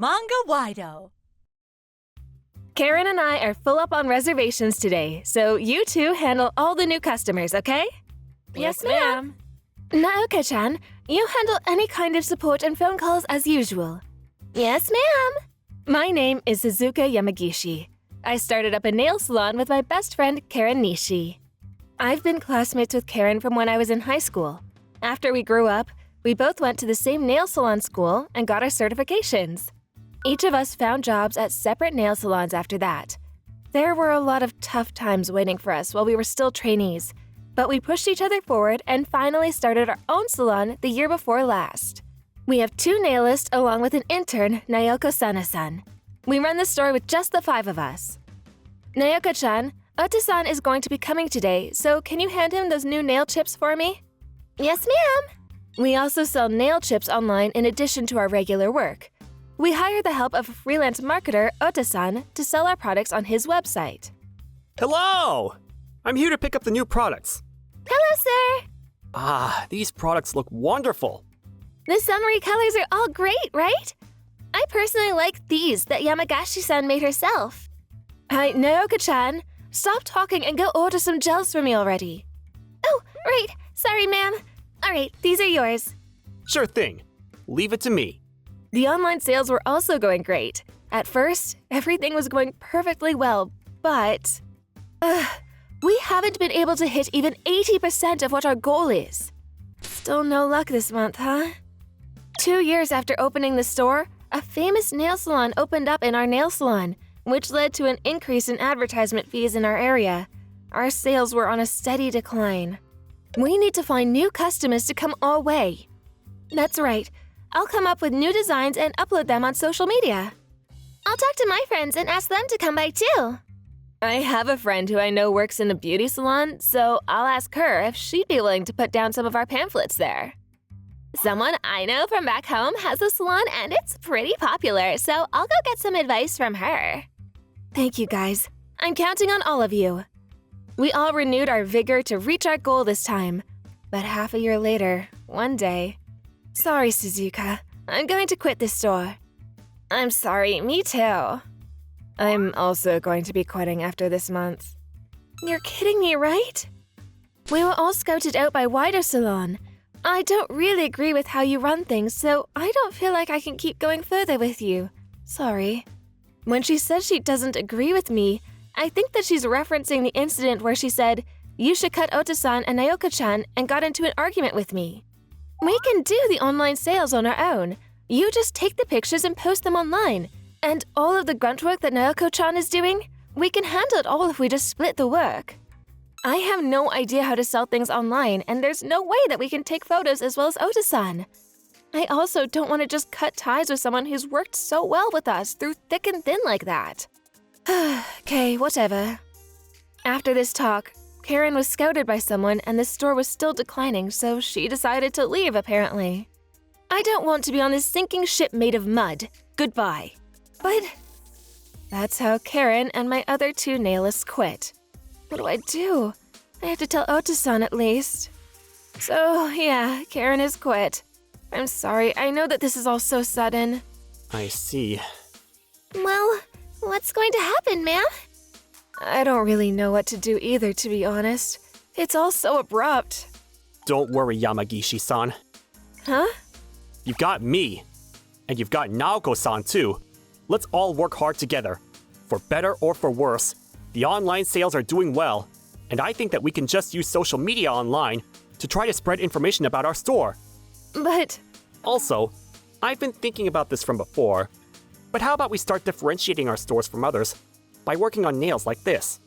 Manga-Waido. Karen and I are full up on reservations today, so you two handle all the new customers, okay? Yes, ma'am. Naoka-chan, you handle any kind of support and phone calls as usual. Yes, ma'am. My name is Suzuka Yamagishi. I started up a nail salon with my best friend, Karen Nishi. I've been classmates with Karen from when I was in high school. After we grew up, we both went to the same nail salon school and got our certifications. Each of us found jobs at separate nail salons after that. There were a lot of tough times waiting for us while we were still trainees, but we pushed each other forward and finally started our own salon the year before last. We have 2 nailists along with an intern, Naoko Sana-san. We run the store with just the 5 of us. Naoko-chan, Ota-san is going to be coming today, so can you hand him those new nail chips for me? Yes, ma'am. We also sell nail chips online in addition to our regular work. We hire the help of a freelance marketer, Ota-san, to sell our products on his website. Hello! I'm here to pick up the new products. Hello, sir. These products look wonderful. The summery colors are all great, right? I personally like these that Yamagashi-san made herself. Hi, Naoka-chan. Stop talking and go order some gels for me already. Oh, right. Sorry, ma'am. All right, these are yours. Sure thing. Leave it to me. The online sales were also going great. At first, everything was going perfectly well, but we haven't been able to hit even 80% of what our goal is. Still no luck this month, huh? 2 years after opening the store, a famous nail salon opened up in our nail salon, which led to an increase in advertisement fees in our area. Our sales were on a steady decline. We need to find new customers to come our way. That's right. I'll come up with new designs and upload them on social media. I'll talk to my friends and ask them to come by too. I have a friend who I know works in a beauty salon, so I'll ask her if she'd be willing to put down some of our pamphlets there. Someone I know from back home has a salon and it's pretty popular, so I'll go get some advice from her. Thank you, guys. I'm counting on all of you. We all renewed our vigor to reach our goal this time. But half a year later, one day... Sorry, Suzuka. I'm going to quit this store. I'm sorry, me too. I'm also going to be quitting after this month. You're kidding me, right? We were all scouted out by Waido Salon. I don't really agree with how you run things, so I don't feel like I can keep going further with you. Sorry. When she says she doesn't agree with me, I think that she's referencing the incident where she said, "You should cut Ota-san and Naoka-chan," and got into an argument with me. We can do the online sales on our own. You just take the pictures and post them online. And all of the grunt work that Naoko-chan is doing, we can handle it all if we just split the work. I have no idea how to sell things online, and there's no way that we can take photos as well as Ota-san. I also don't want to just cut ties with someone who's worked so well with us through thick and thin like that. Okay, whatever. After this talk, Karen was scouted by someone and the store was still declining, so she decided to leave, apparently. I don't want to be on this sinking ship made of mud. Goodbye. But that's how Karen and my other 2 nailists quit. What do I do? I have to tell Ota-san at least. So, yeah, Karen has quit. I'm sorry, I know that this is all so sudden. I see. Well, what's going to happen, ma'am? I don't really know what to do either, to be honest. It's all so abrupt. Don't worry, Yamagishi-san. Huh? You've got me. And you've got Naoko-san too. Let's all work hard together. For better or for worse, the online sales are doing well, and I think that we can just use social media online to try to spread information about our store. But... Also, I've been thinking about this from before, but how about we start differentiating our stores from others by working on nails like this?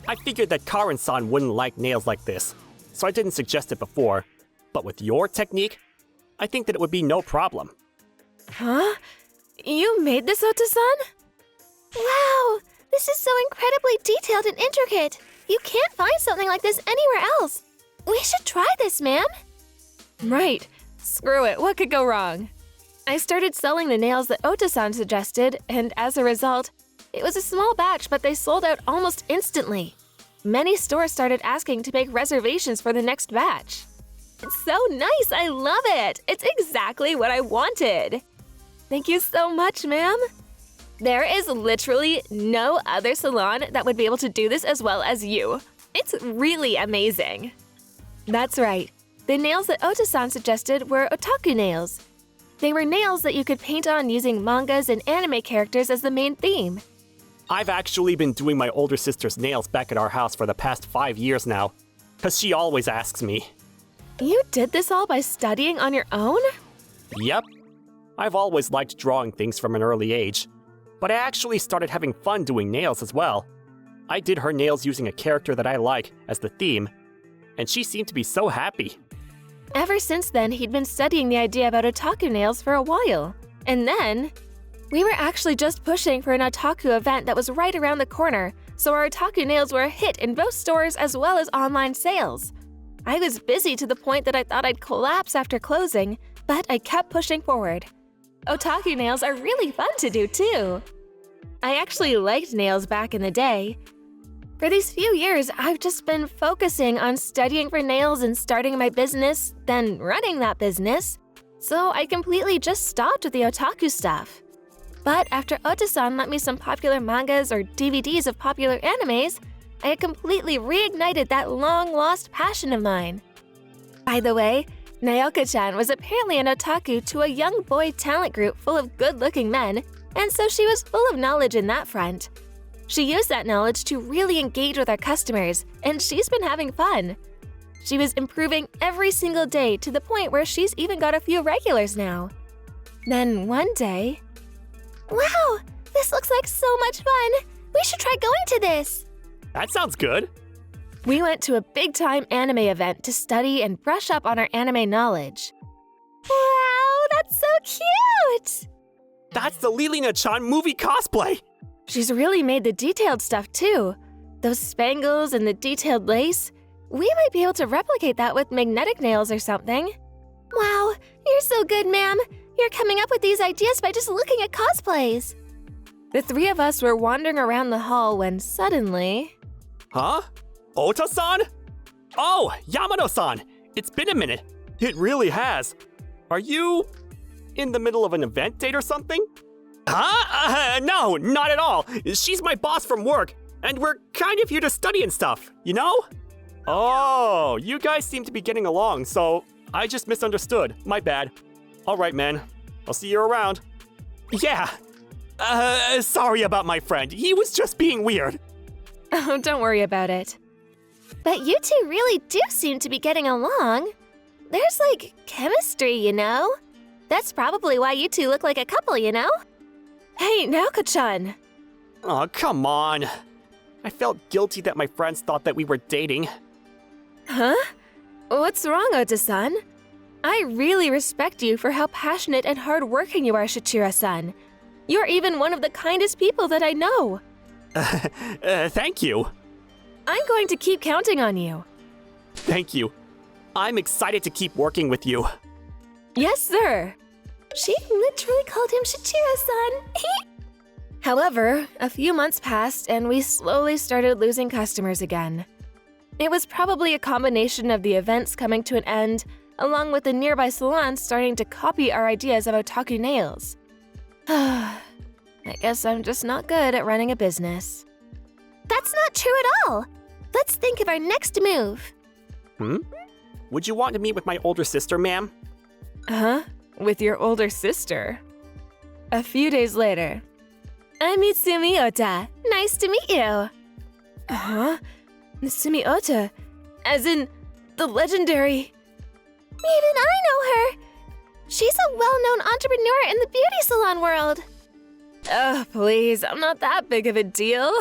I figured that Karen-san wouldn't like nails like this, so I didn't suggest it before, but with your technique, I think that it would be no problem. Huh? You made this, Ota-san? Wow! This is so incredibly detailed and intricate. You can't find something like this anywhere else. We should try this, ma'am. Right. Screw it. What could go wrong? I started selling the nails that Ota-san suggested, and as a result, it was a small batch, but they sold out almost instantly. Many stores started asking to make reservations for the next batch. It's so nice. I love it. It's exactly what I wanted. Thank you so much, ma'am. There is literally no other salon that would be able to do this as well as you. It's really amazing. That's right. The nails that Ota-san suggested were Otaku Nails. They were nails that you could paint on using mangas and anime characters as the main theme. I've actually been doing my older sister's nails back at our house for the past 5 years now, because she always asks me. You did this all by studying on your own? Yep. I've always liked drawing things from an early age, but I actually started having fun doing nails as well. I did her nails using a character that I like as the theme, and she seemed to be so happy. Ever since then, he'd been studying the idea about otaku nails for a while. And then, we were actually just pushing for an otaku event that was right around the corner, so our otaku nails were a hit in both stores as well as online sales. I was busy to the point that I thought I'd collapse after closing, but I kept pushing forward. Otaku nails are really fun to do too. I actually liked nails back in the day. For these few years, I've just been focusing on studying for nails and starting my business, then running that business. So I completely just stopped with the otaku stuff. But after Ota-san lent me some popular mangas or DVDs of popular animes, I had completely reignited that long-lost passion of mine. By the way, Naoka-chan was apparently an otaku to a young boy talent group full of good-looking men, and so she was full of knowledge in that front. She used that knowledge to really engage with our customers, and she's been having fun. She was improving every single day to the point where she's even got a few regulars now. Then one day… Wow! This looks like so much fun! We should try going to this! That sounds good. We went to a big-time anime event to study and brush up on our anime knowledge. Wow, that's so cute! That's the Lilina-chan movie cosplay! She's really made the detailed stuff too. Those spangles and the detailed lace. We might be able to replicate that with magnetic nails or something. Wow, you're so good, ma'am. You're coming up with these ideas by just looking at cosplays. The three of us were wandering around the hall when suddenly… Huh? Ota-san? Oh, Yamano-san! It's been a minute. It really has. Are you in the middle of an event date or something? Huh? No, not at all. She's my boss from work, and we're kind of here to study and stuff, you know? Oh, you guys seem to be getting along, so I just misunderstood. My bad. All right, man. I'll see you around. Yeah. Sorry about my friend. He was just being weird. Oh, don't worry about it. But you two really do seem to be getting along. There's like chemistry, you know? That's probably why you two look like a couple, you know? Hey, Naoka-chan! Oh, come on. I felt guilty that my friends thought that we were dating. Huh? What's wrong, Ota-san? I really respect you for how passionate and hardworking you are, Shichira-san. You're even one of the kindest people that I know. Thank you. I'm going to keep counting on you. Thank you. I'm excited to keep working with you. Yes, sir. She literally called him Shichira-san. However, a few months passed and we slowly started losing customers again. It was probably a combination of the events coming to an end, along with the nearby salons starting to copy our ideas of otaku nails. I guess I'm just not good at running a business. That's not true at all. Let's think of our next move. Would you want to meet with my older sister, ma'am? Huh? With your older sister? A few days later. I'm Sumi Ota. Nice to meet you. Huh? Sumi Ota? As in, the legendary… Even I know her. She's a well-known entrepreneur in the beauty salon world. Oh, please, I'm not that big of a deal.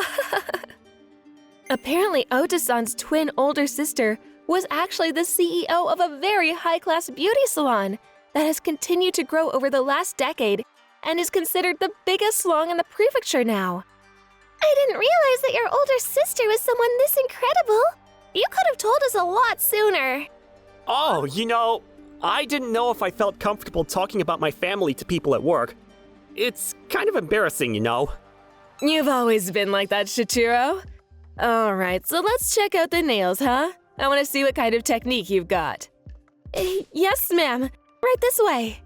Apparently, Ota-san's twin older sister was actually the CEO of a very high-class beauty salon that has continued to grow over the last decade and is considered the biggest salon in the prefecture now. I didn't realize that your older sister was someone this incredible. You could have told us a lot sooner. Oh, you know, I didn't know if I felt comfortable talking about my family to people at work. It's kind of embarrassing, you know. You've always been like that, Shichiro. All right, so let's check out the nails, huh? I want to see what kind of technique you've got. Yes, ma'am. Right this way.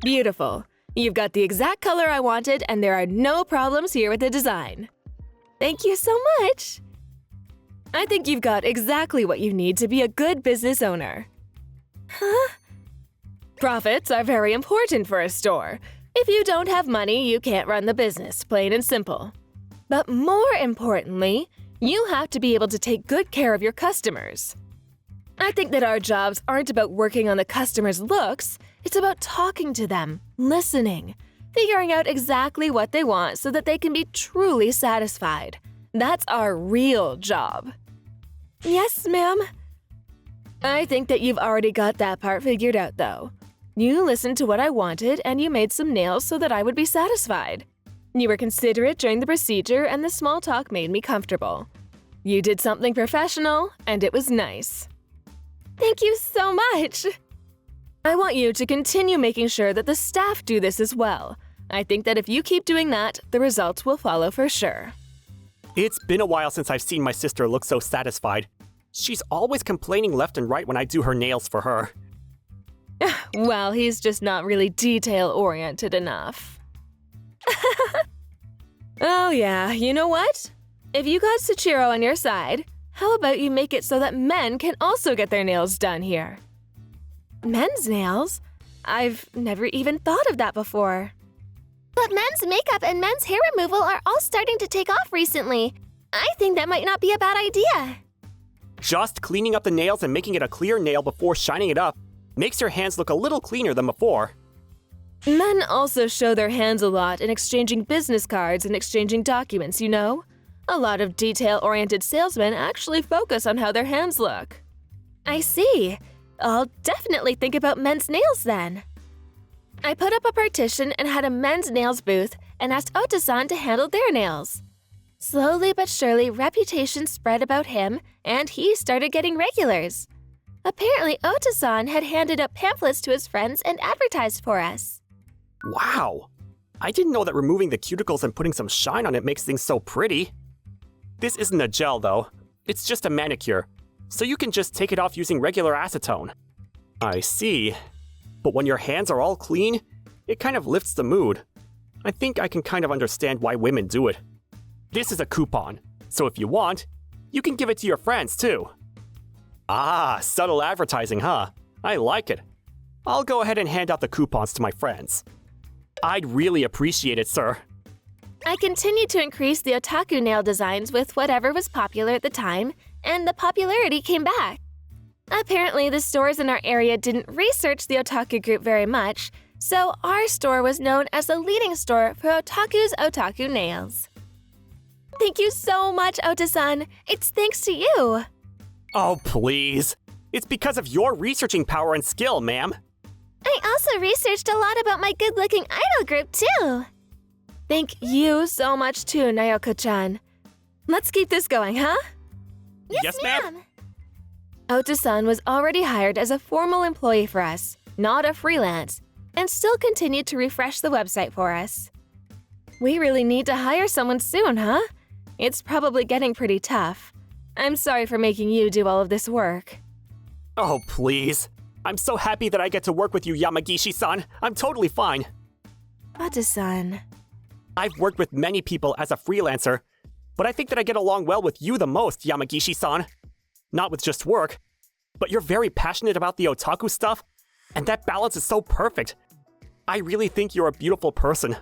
Beautiful. You've got the exact color I wanted, and there are no problems here with the design. Thank you so much. I think you've got exactly what you need to be a good business owner. Huh? Profits are very important for a store. If you don't have money, you can't run the business, plain and simple. But more importantly, you have to be able to take good care of your customers. I think that our jobs aren't about working on the customer's looks, it's about talking to them, listening, figuring out exactly what they want so that they can be truly satisfied. That's our real job. Yes, ma'am. I think that you've already got that part figured out, though. You listened to what I wanted and you made some nails so that I would be satisfied. You were considerate during the procedure and the small talk made me comfortable. You did something professional and it was nice. Thank you so much. I want you to continue making sure that the staff do this as well. I think that if you keep doing that, the results will follow for sure. It's been a while since I've seen my sister look so satisfied. She's always complaining left and right when I do her nails for her. Well, he's just not really detail-oriented enough. Oh yeah, you know what? If you got Suchiro on your side, how about you make it so that men can also get their nails done here? Men's nails? I've never even thought of that before. But men's makeup and men's hair removal are all starting to take off recently. I think that might not be a bad idea. Just cleaning up the nails and making it a clear nail before shining it up makes your hands look a little cleaner than before. Men also show their hands a lot in exchanging business cards and exchanging documents, you know? A lot of detail-oriented salesmen actually focus on how their hands look. I see. I'll definitely think about men's nails then. I put up a partition and had a men's nails booth and asked Otan to handle their nails. Slowly but surely, reputation spread about him, and he started getting regulars. Apparently, Otan had handed out pamphlets to his friends and advertised for us. Wow! I didn't know that removing the cuticles and putting some shine on it makes things so pretty. This isn't a gel, though. It's just a manicure, so you can just take it off using regular acetone. I see. But when your hands are all clean, it kind of lifts the mood. I think I can kind of understand why women do it. This is a coupon, so if you want, you can give it to your friends, too. Ah, subtle advertising, huh? I like it. I'll go ahead and hand out the coupons to my friends. I'd really appreciate it, sir. I continued to increase the otaku nail designs with whatever was popular at the time, and the popularity came back. Apparently, the stores in our area didn't research the otaku group very much, so our store was known as the leading store for otaku's otaku nails. Thank you so much, Ota-san. It's thanks to you. Oh, please. It's because of your researching power and skill, ma'am. I also researched a lot about my good-looking idol group, too. Thank you so much, too, Nayoko-chan. Let's keep this going, huh? Yes, ma'am. Ota-san was already hired as a formal employee for us, not a freelance, and still continued to refresh the website for us. We really need to hire someone soon, huh? It's probably getting pretty tough. I'm sorry for making you do all of this work. Oh, please. I'm so happy that I get to work with you, Yamagishi-san. I'm totally fine. Ota-san. I've worked with many people as a freelancer, but I think that I get along well with you the most, Yamagishi-san. Not with just work, but you're very passionate about the otaku stuff, and that balance is so perfect. I really think you're a beautiful person.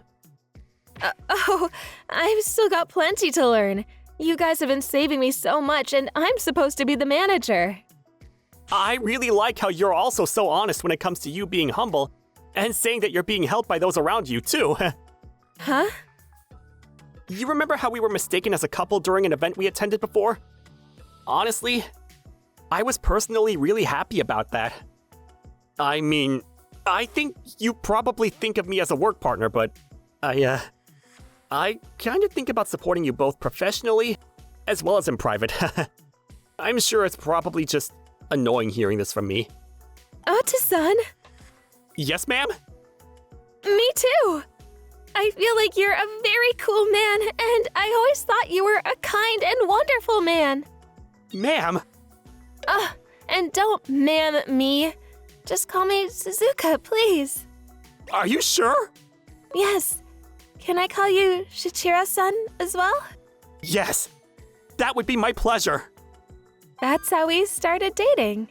I've still got plenty to learn. You guys have been saving me so much, and I'm supposed to be the manager. I really like how you're also so honest when it comes to you being humble, and saying that you're being helped by those around you, too. Huh? You remember how we were mistaken as a couple during an event we attended before? Honestly, I was personally really happy about that. I mean, I think you probably think of me as a work partner, but I kind of think about supporting you both professionally as well as in private. I'm sure it's probably just annoying hearing this from me. Ota-san? Yes, ma'am? Me too! I feel like you're a very cool man, and I always thought you were a kind and wonderful man. Ma'am? And don't ma'am me. Just call me Suzuka, please. Are you sure? Yes. Can I call you Shichira-san as well? Yes! That would be my pleasure! That's how we started dating.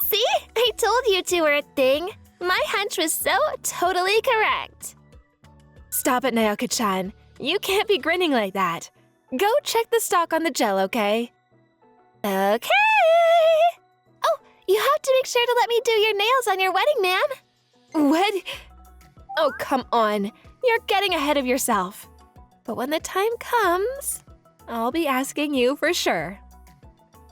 See? I told you two were a thing. My hunch was so totally correct. Stop it, Naoki-chan. You can't be grinning like that. Go check the stock on the gel, okay? Okay. Oh, you have to make sure to let me do your nails on your wedding, ma'am. What? Oh, come on. You're getting ahead of yourself. But when the time comes, I'll be asking you for sure.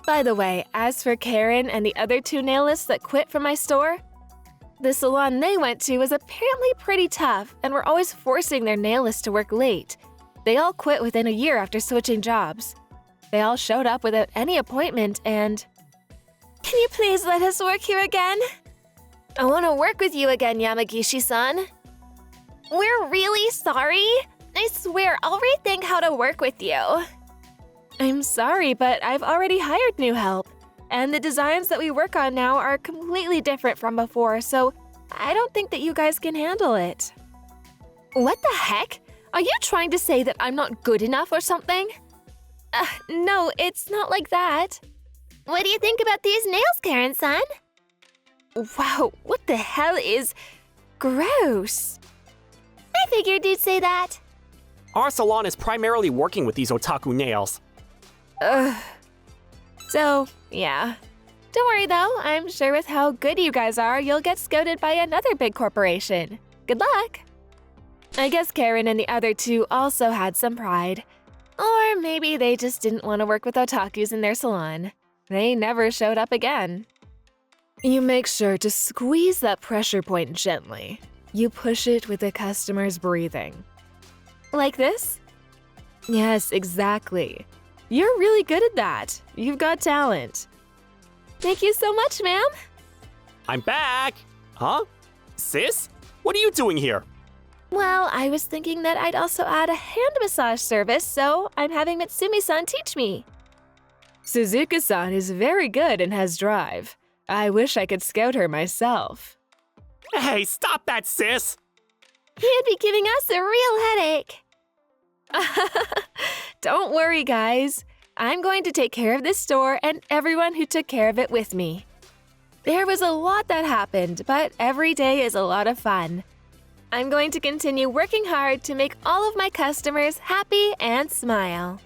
By the way, as for Karen and the other two nailists that quit from my store, the salon they went to was apparently pretty tough and were always forcing their nailists to work late. They all quit within a year after switching jobs. They all showed up without any appointment and… Can you please let us work here again? I want to work with you again, Yamagishi-san. We're really sorry. I swear I'll rethink how to work with you. I'm sorry, but I've already hired new help. And the designs that we work on now are completely different from before, so I don't think that you guys can handle it. What the heck? Are you trying to say that I'm not good enough or something? No, it's not like that. What do you think about these nails, Karen-san? Wow, what the hell is… gross. I figured you'd say that. Our salon is primarily working with these otaku nails. Ugh. So, yeah. Don't worry though, I'm sure with how good you guys are, you'll get scouted by another big corporation. Good luck! I guess Karen and the other two also had some pride. Or maybe they just didn't want to work with otakus in their salon. They never showed up again. You make sure to squeeze that pressure point gently. You push it with the customer's breathing. Like this? Yes, exactly. You're really good at that. You've got talent. Thank you so much, ma'am. I'm back! Huh? Sis? What are you doing here? Well, I was thinking that I'd also add a hand massage service, so I'm having Mitsumi-san teach me. Suzuka-san is very good and has drive. I wish I could scout her myself. Hey, stop that, sis! He'd be giving us a real headache. Don't worry, guys. I'm going to take care of this store and everyone who took care of it with me. There was a lot that happened, but every day is a lot of fun. I'm going to continue working hard to make all of my customers happy and smile.